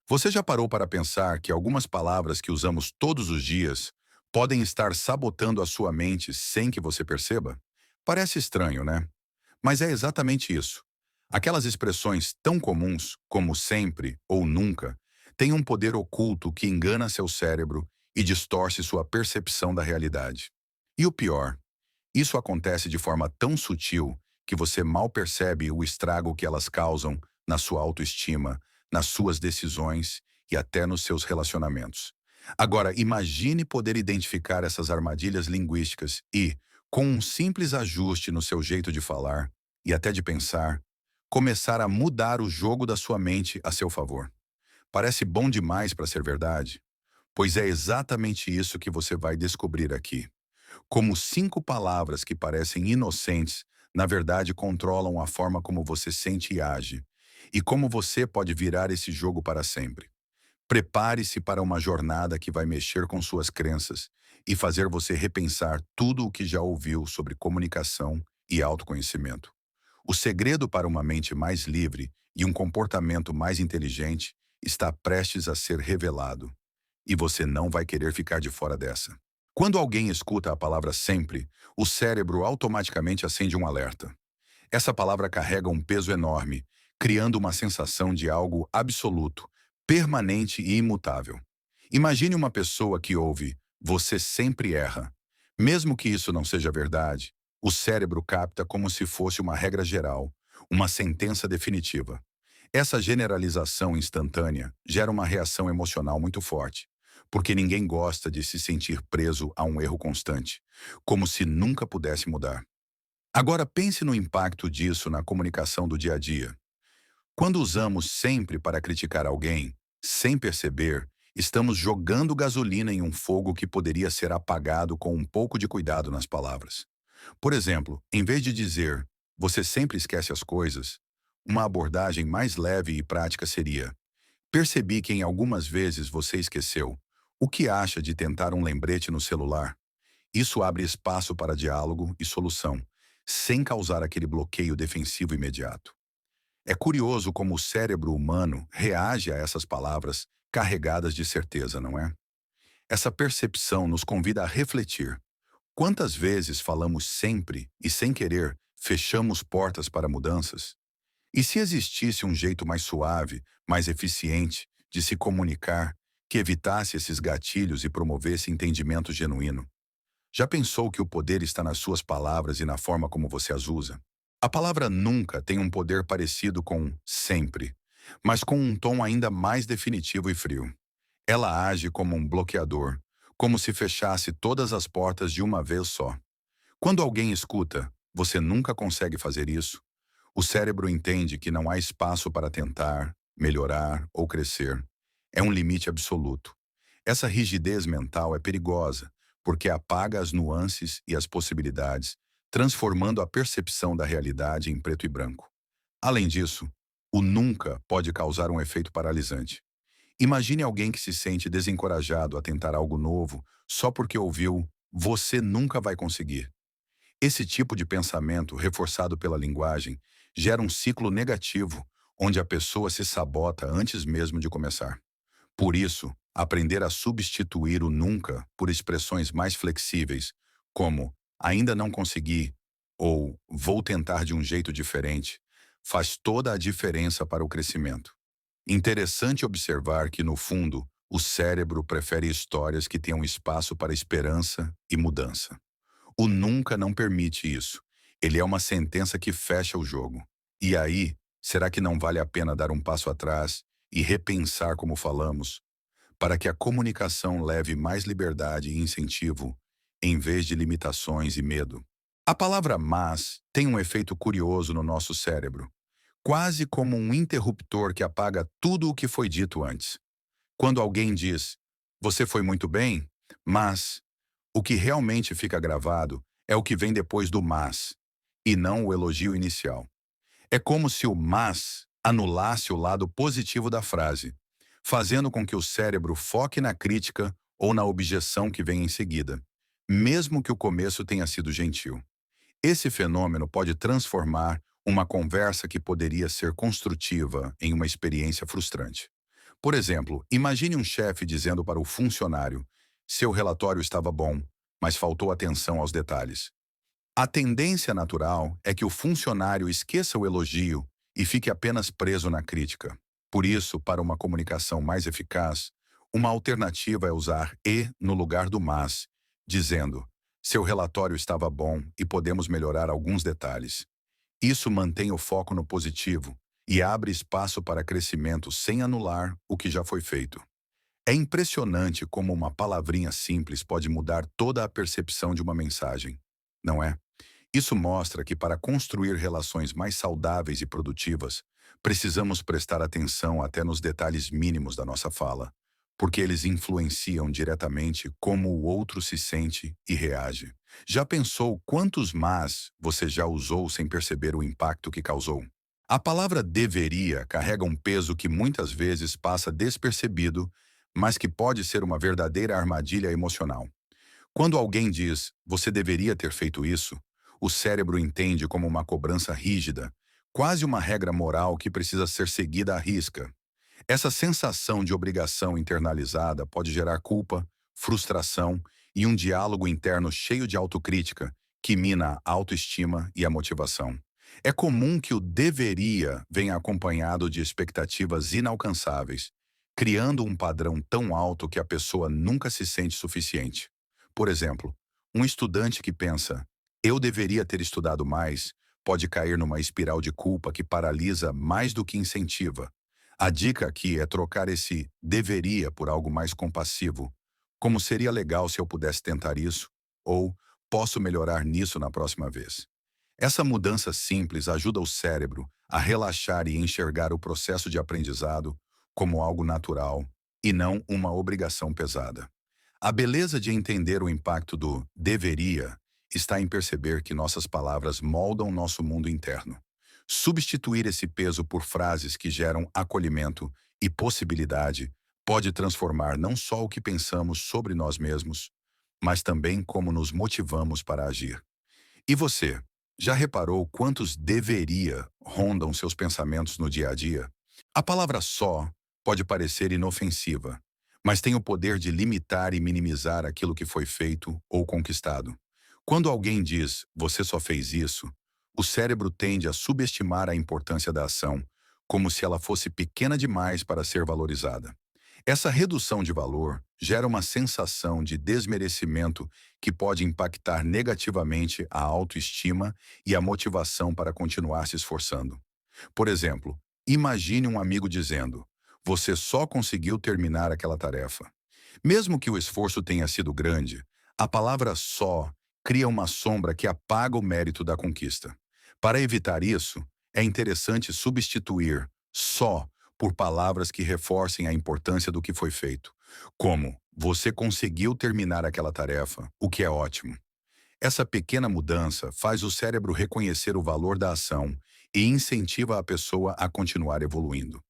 Você já parou para pensar que algumas palavras que usamos todos os dias podem estar sabotando a sua mente sem que você perceba? Parece estranho, né? Mas é exatamente isso. Aquelas expressões tão comuns como sempre ou nunca têm um poder oculto que engana seu cérebro e distorce sua percepção da realidade. E o pior, isso acontece de forma tão sutil que você mal percebe o estrago que elas causam na sua autoestima, nas suas decisões e até nos seus relacionamentos. Agora, imagine poder identificar essas armadilhas linguísticas e, com um simples ajuste no seu jeito de falar e até de pensar, começar a mudar o jogo da sua mente a seu favor. Parece bom demais para ser verdade? Pois é exatamente isso que você vai descobrir aqui. Como 5 palavras que parecem inocentes, na verdade controlam a forma como você sente e age, e como você pode virar esse jogo para sempre. Prepare-se para uma jornada que vai mexer com suas crenças e fazer você repensar tudo o que já ouviu sobre comunicação e autoconhecimento. O segredo para uma mente mais livre e um comportamento mais inteligente está prestes a ser revelado, e você não vai querer ficar de fora dessa. Quando alguém escuta a palavra sempre, o cérebro automaticamente acende um alerta. Essa palavra carrega um peso enorme, criando uma sensação de algo absoluto, permanente e imutável. Imagine uma pessoa que ouve "você sempre erra". Mesmo que isso não seja verdade, o cérebro capta como se fosse uma regra geral, uma sentença definitiva. Essa generalização instantânea gera uma reação emocional muito forte, porque ninguém gosta de se sentir preso a um erro constante, como se nunca pudesse mudar. Agora pense no impacto disso na comunicação do dia a dia. Quando usamos sempre para criticar alguém, sem perceber, estamos jogando gasolina em um fogo que poderia ser apagado com um pouco de cuidado nas palavras. Por exemplo, em vez de dizer "você sempre esquece as coisas", uma abordagem mais leve e prática seria: "percebi que em algumas vezes você esqueceu. O que acha de tentar um lembrete no celular?" Isso abre espaço para diálogo e solução, sem causar aquele bloqueio defensivo imediato. É curioso como o cérebro humano reage a essas palavras carregadas de certeza, não é? Essa percepção nos convida a refletir. Quantas vezes falamos sempre e, sem querer, fechamos portas para mudanças? E se existisse um jeito mais suave, mais eficiente de se comunicar, que evitasse esses gatilhos e promovesse entendimento genuíno? Já pensou que o poder está nas suas palavras e na forma como você as usa? A palavra nunca tem um poder parecido com sempre, mas com um tom ainda mais definitivo e frio. Ela age como um bloqueador, como se fechasse todas as portas de uma vez só. Quando alguém escuta, "você nunca consegue fazer isso", o cérebro entende que não há espaço para tentar, melhorar ou crescer. É um limite absoluto. Essa rigidez mental é perigosa, porque apaga as nuances e as possibilidades, transformando a percepção da realidade em preto e branco. Além disso, o nunca pode causar um efeito paralisante. Imagine alguém que se sente desencorajado a tentar algo novo só porque ouviu "você nunca vai conseguir". Esse tipo de pensamento, reforçado pela linguagem, gera um ciclo negativo, onde a pessoa se sabota antes mesmo de começar. Por isso, aprender a substituir o nunca por expressões mais flexíveis, como "ainda não consegui" ou "vou tentar de um jeito diferente", faz toda a diferença para o crescimento. Interessante observar que, no fundo, o cérebro prefere histórias que tenham espaço para esperança e mudança. O nunca não permite isso. Ele é uma sentença que fecha o jogo. E aí, será que não vale a pena dar um passo atrás e repensar como falamos, para que a comunicação leve mais liberdade e incentivo, em vez de limitações e medo? A palavra "mas" tem um efeito curioso no nosso cérebro, quase como um interruptor que apaga tudo o que foi dito antes. Quando alguém diz "você foi muito bem, mas", o que realmente fica gravado é o que vem depois do "mas", e não o elogio inicial. É como se o "mas" anulasse o lado positivo da frase, fazendo com que o cérebro foque na crítica ou na objeção que vem em seguida, mesmo que o começo tenha sido gentil. Esse fenômeno pode transformar uma conversa que poderia ser construtiva em uma experiência frustrante. Por exemplo, imagine um chefe dizendo para o funcionário: seu relatório estava bom, mas faltou atenção aos detalhes. A tendência natural é que o funcionário esqueça o elogio e fique apenas preso na crítica. Por isso, para uma comunicação mais eficaz, uma alternativa é usar e no lugar do mas, dizendo: seu relatório estava bom e podemos melhorar alguns detalhes. Isso mantém o foco no positivo e abre espaço para crescimento sem anular o que já foi feito. É impressionante como uma palavrinha simples pode mudar toda a percepção de uma mensagem, não é? Isso mostra que para construir relações mais saudáveis e produtivas, precisamos prestar atenção até nos detalhes mínimos da nossa fala, porque eles influenciam diretamente como o outro se sente e reage. Já pensou quantos mas você já usou sem perceber o impacto que causou? A palavra deveria carrega um peso que muitas vezes passa despercebido, mas que pode ser uma verdadeira armadilha emocional. Quando alguém diz, você deveria ter feito isso, o cérebro entende como uma cobrança rígida, quase uma regra moral que precisa ser seguida à risca. Essa sensação de obrigação internalizada pode gerar culpa, frustração e um diálogo interno cheio de autocrítica, que mina a autoestima e a motivação. É comum que o deveria venha acompanhado de expectativas inalcançáveis, criando um padrão tão alto que a pessoa nunca se sente suficiente. Por exemplo, um estudante que pensa, eu deveria ter estudado mais, pode cair numa espiral de culpa que paralisa mais do que incentiva. A dica aqui é trocar esse deveria por algo mais compassivo. Como seria legal se eu pudesse tentar isso? Ou posso melhorar nisso na próxima vez? Essa mudança simples ajuda o cérebro a relaxar e enxergar o processo de aprendizado como algo natural e não uma obrigação pesada. A beleza de entender o impacto do deveria está em perceber que nossas palavras moldam nosso mundo interno. Substituir esse peso por frases que geram acolhimento e possibilidade pode transformar não só o que pensamos sobre nós mesmos, mas também como nos motivamos para agir. E você, já reparou quantos deveria rondam seus pensamentos no dia a dia? A palavra só pode parecer inofensiva, mas tem o poder de limitar e minimizar aquilo que foi feito ou conquistado. Quando alguém diz, você só fez isso, o cérebro tende a subestimar a importância da ação, como se ela fosse pequena demais para ser valorizada. Essa redução de valor gera uma sensação de desmerecimento que pode impactar negativamente a autoestima e a motivação para continuar se esforçando. Por exemplo, imagine um amigo dizendo: você só conseguiu terminar aquela tarefa. Mesmo que o esforço tenha sido grande, a palavra só cria uma sombra que apaga o mérito da conquista. Para evitar isso, é interessante substituir só por palavras que reforcem a importância do que foi feito, como você conseguiu terminar aquela tarefa, o que é ótimo. Essa pequena mudança faz o cérebro reconhecer o valor da ação e incentiva a pessoa a continuar evoluindo.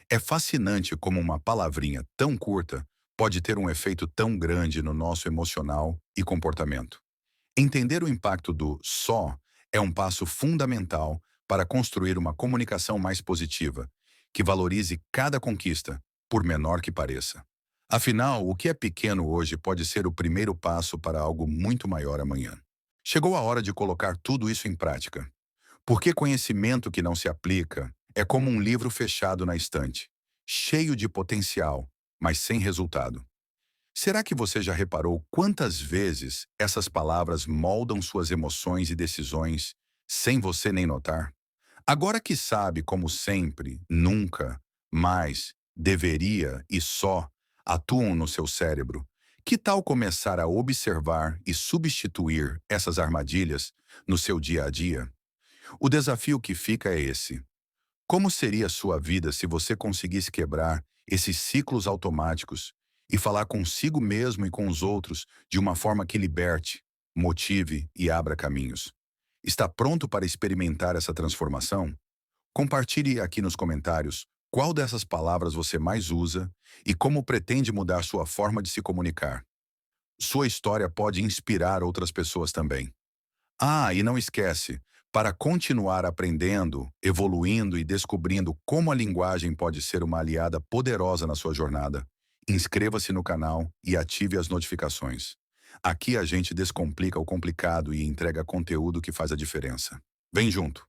É fascinante como uma palavrinha tão curta pode ter um efeito tão grande no nosso emocional e comportamento. Entender o impacto do só é um passo fundamental para construir uma comunicação mais positiva, que valorize cada conquista, por menor que pareça. Afinal, o que é pequeno hoje pode ser o primeiro passo para algo muito maior amanhã. Chegou a hora de colocar tudo isso em prática. Porque conhecimento que não se aplica é como um livro fechado na estante, cheio de potencial, mas sem resultado. Será que você já reparou quantas vezes essas palavras moldam suas emoções e decisões sem você nem notar? Agora que sabe como sempre, nunca, mais, deveria e só atuam no seu cérebro, que tal começar a observar e substituir essas armadilhas no seu dia a dia? O desafio que fica é esse: como seria a sua vida se você conseguisse quebrar esses ciclos automáticos e falar consigo mesmo e com os outros de uma forma que liberte, motive e abra caminhos? Está pronto para experimentar essa transformação? Compartilhe aqui nos comentários qual dessas palavras você mais usa e como pretende mudar sua forma de se comunicar. Sua história pode inspirar outras pessoas também. Ah, e não esquece, Para continuar aprendendo, evoluindo e descobrindo como a linguagem pode ser uma aliada poderosa na sua jornada, inscreva-se no canal e ative as notificações. Aqui a gente descomplica o complicado e entrega conteúdo que faz a diferença. Vem junto!